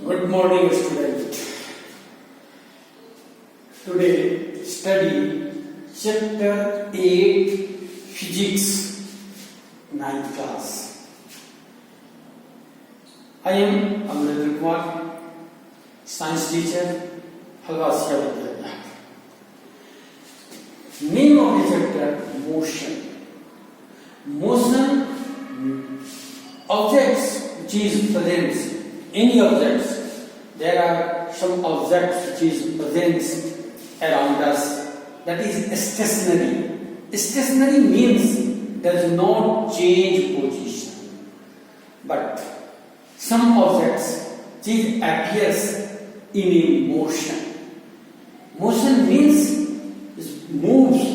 Good morning, student. Today, study chapter 8, Physics, 9th class. I am Amrendra Kumar, science teacher, Halvasia Vidyalaya. Name of the chapter: motion. Motion, objects which is present. Any objects, there are some objects which is present around us, that is stationary. Stationary means does not change position, but some objects which appears in a motion. Motion means moves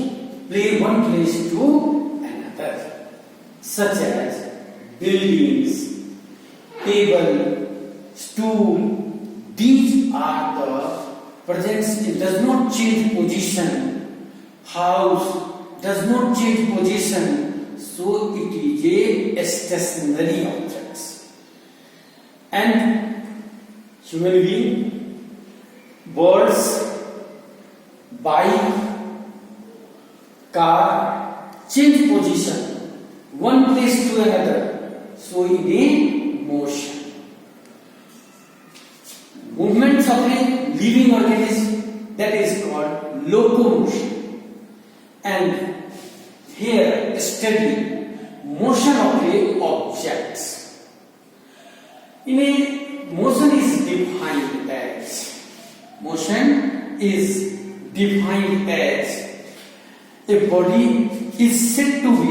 play one place to another, such as buildings, table, stool. These are the presents. It does not change position. House does not change position, so it is a stationary objects. And human being, birds, bike, car change position one place to another, so it is motion. Movements of a living organism, that is called locomotion. And here study motion of a objects. In a motion is defined as a body is said to be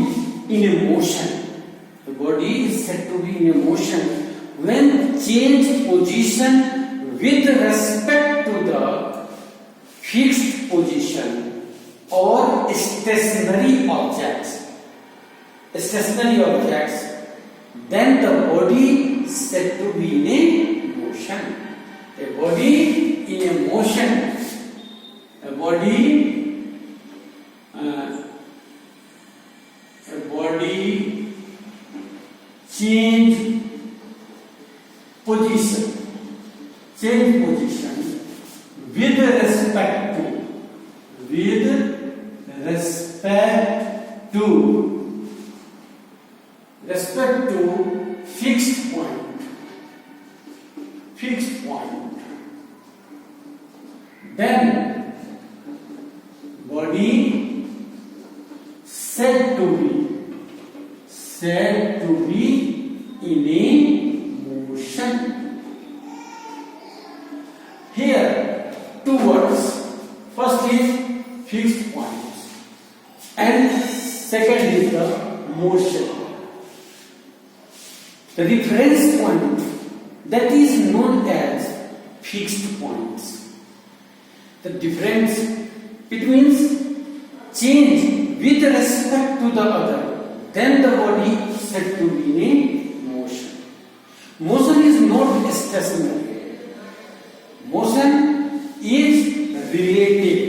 in a motion. The body is said to be in a motion when changed position with respect to the fixed position or stationary objects, then the body is said to be in a motion. A body in a motion, a body change position with respect to fixed point, then body said to be in a motion. Here two words. First is fixed point and second is the motion. The reference point, that is known as fixed points. The difference between change with respect to the other, then the body is said to be in a motion. Motion is not stationary. Motion is relative.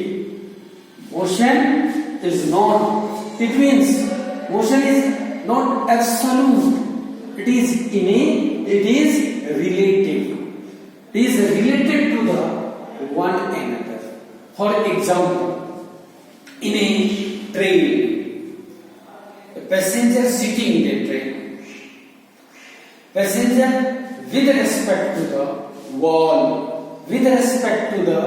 Motion is not, it means motion is not absolute. It is relative. It is related to the one another. For example, in a train, a passenger sitting in a train, passenger with respect to the wall, with respect to the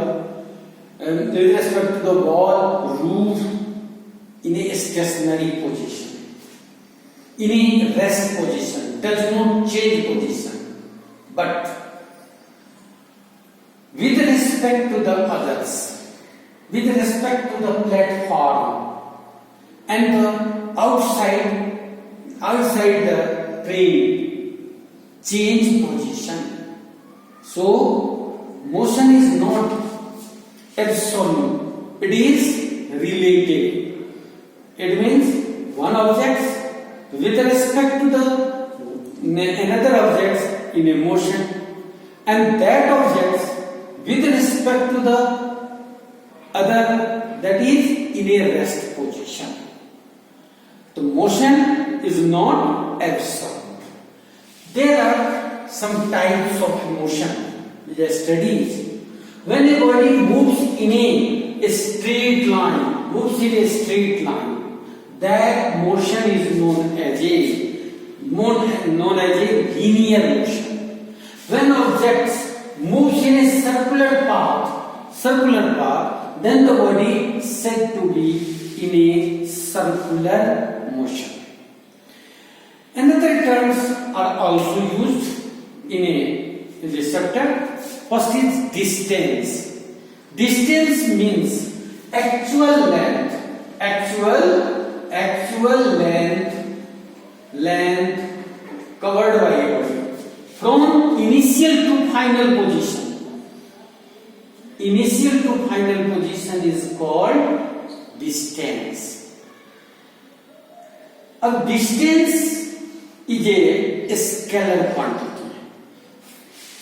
wall, roof, in a stationary position, in a rest position, does not change position, but with respect to the others, with respect to the platform and the outside the train, change position. So motion is not absolute, it is relative. It means one object with respect to the another object in a motion, and that object with respect to the other, that is in a rest position. The motion is not absolute. There are some types of motion. with the studies. When a body moves in a straight line, that motion is known as a linear motion. When objects moves in a circular path, then the body is said to be in a circular motion. Another terms are also used in this chapter. First is distance. Distance means actual length covered by a body from initial to final position. Initial to final position is called distance. A distance is a scalar quantity.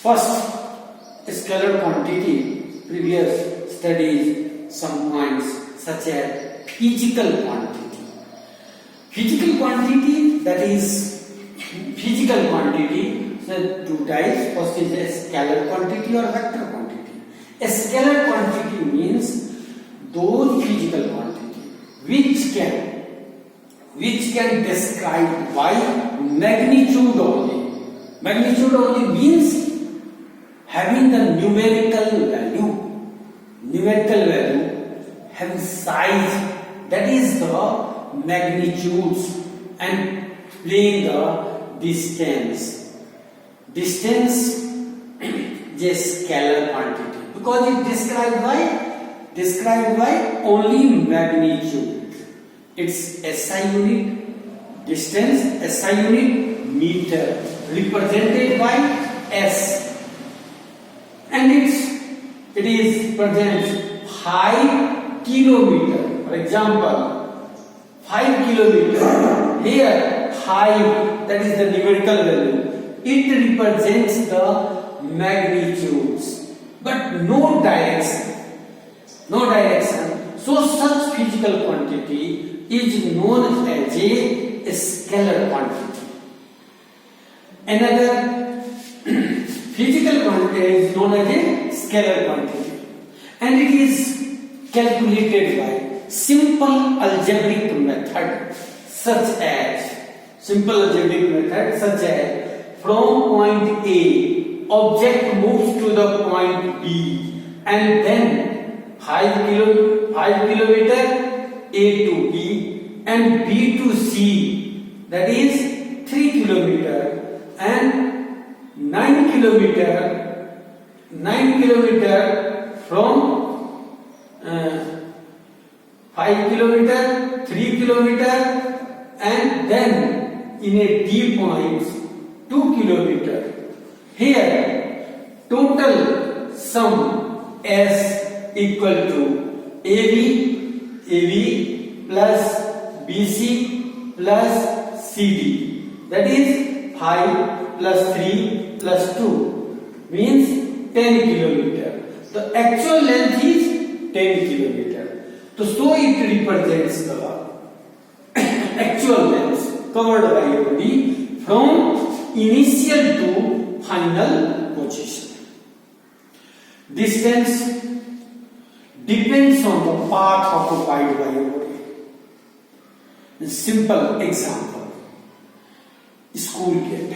First, scalar quantity, previous studies, some points such as physical quantity. Physical quantity, that is physical quantity, so two types. First is a scalar quantity or vector quantity. A scalar quantity means those physical quantity which can describe by magnitude only. Magnitude only means having the numerical value having size, that is the magnitudes, and playing the distance. Distance is a scalar quantity because it described by only magnitude. It's SI unit, distance SI unit, meter, represented by S, and it is present 5 kilometer. For example, 5 kilometer. Here 5, that is the numerical value. It represents the magnitudes, but no direction. So such physical quantity is known as a scalar quantity. Another physical quantity is known as a scalar quantity, and it is calculated by simple algebraic method such as from point A, object moves to the point B, and then 5 kilometer A to B and B to C, that is 3 kilometer, and 9 kilometer from 5 kilometer, 3 kilometer, and then in a D point 2 kilometer. Here total sum S equal to AB plus BC plus CD, that is 5 plus 3 plus 2 means 10 kilometer. The actual length is 10 kilometer. So it represents the actual length covered by a body from initial to final position. Distance depends on the path occupied by a body. A simple example: school kid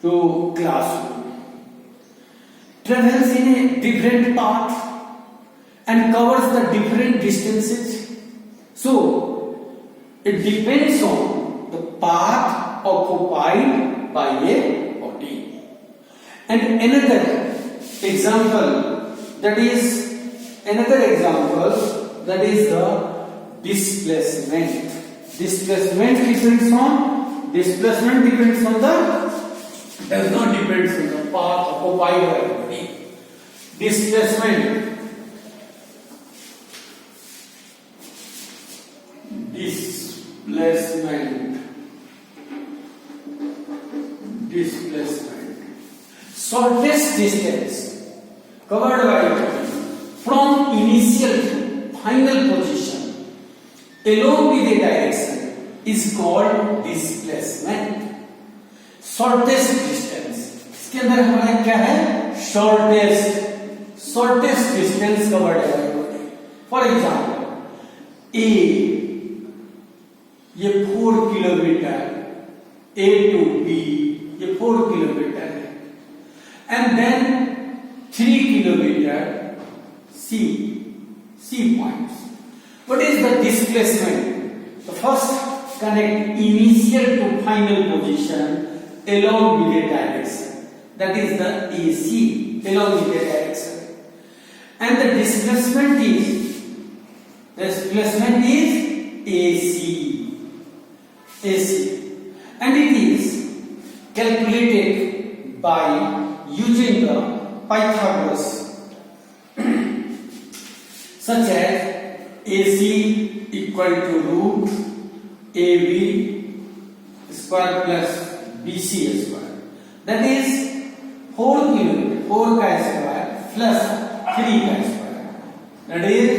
to classroom travels in a different path and covers the different distances. So it depends on the path occupied by a body. And another example, that is the displacement. Displacement depends on the does not depend on the path occupied by the body. Displacement shortest distance covered by from initial to final position along with a direction is called displacement. shortest distance, इसके अंदर हमारा क्या है? shortest distance covered by body. For example, A, ये 4 kilometre, A to B ये 4 kilometre है, and then 3 kilometre C points. What is the displacement? So first connect initial to final position along with the direction. That is the AC along with the direction. And the displacement is AC. And it is calculated by using the Pythagoras, such as AC equal to root AB square plus BC square. That is 4 kilometer, 4 का square plus 3 का square. That is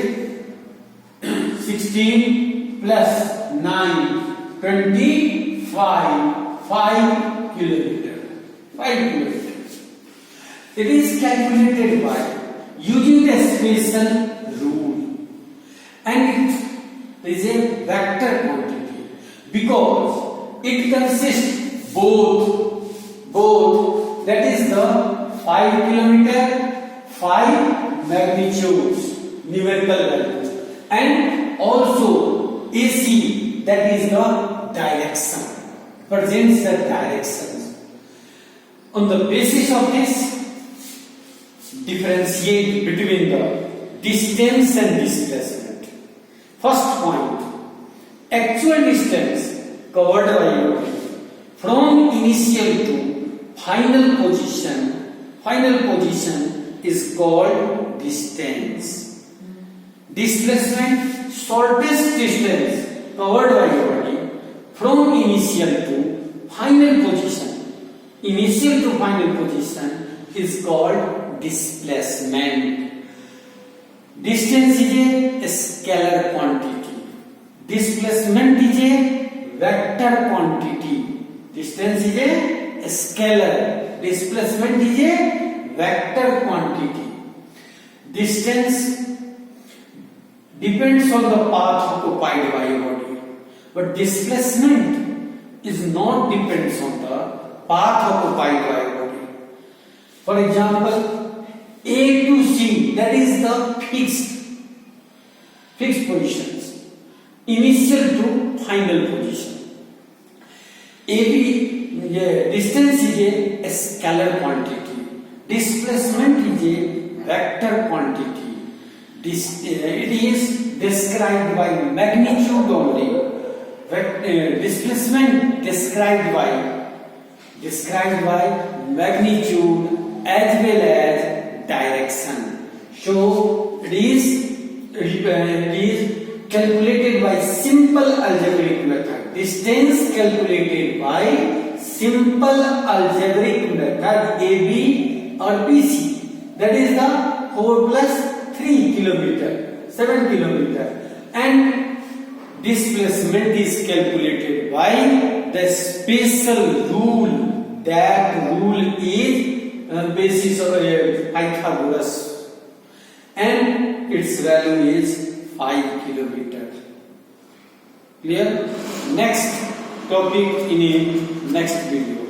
16 plus 9, 25, 5 kilometer. 5 kilometers. It is calculated by using the special rule, and it is a vector quantity because it consists both, that is the 5 kilometer, 5 magnitudes, numerical values, and also AC, that is the direction, presents the directions. On the basis of this, differentiate between the distance and displacement. First point, actual distance covered by body from initial to final position is called distance. Displacement, shortest distance covered by body from initial to final position is called displacement. Distance is a scalar quantity. Displacement is a vector quantity. Distance is a scalar. Displacement is a vector quantity. Distance depends on the path occupied by a body, but displacement is not depends on the path occupied by a body. For example, A to C, that is the fixed positions, initial to final position. AB, distance is a scalar quantity. Displacement is a vector quantity. It is described by magnitude only. Displacement described by magnitude as well as direction. So it is calculated by simple algebraic method. Distance calculated by simple algebraic method AB or BC. That is the 4 plus 3 kilometer, 7 kilometer. And displacement is calculated by the special rule. That rule is basis of Pythagoras, and its value is 5 kilometer. Clear? Next topic in a next video.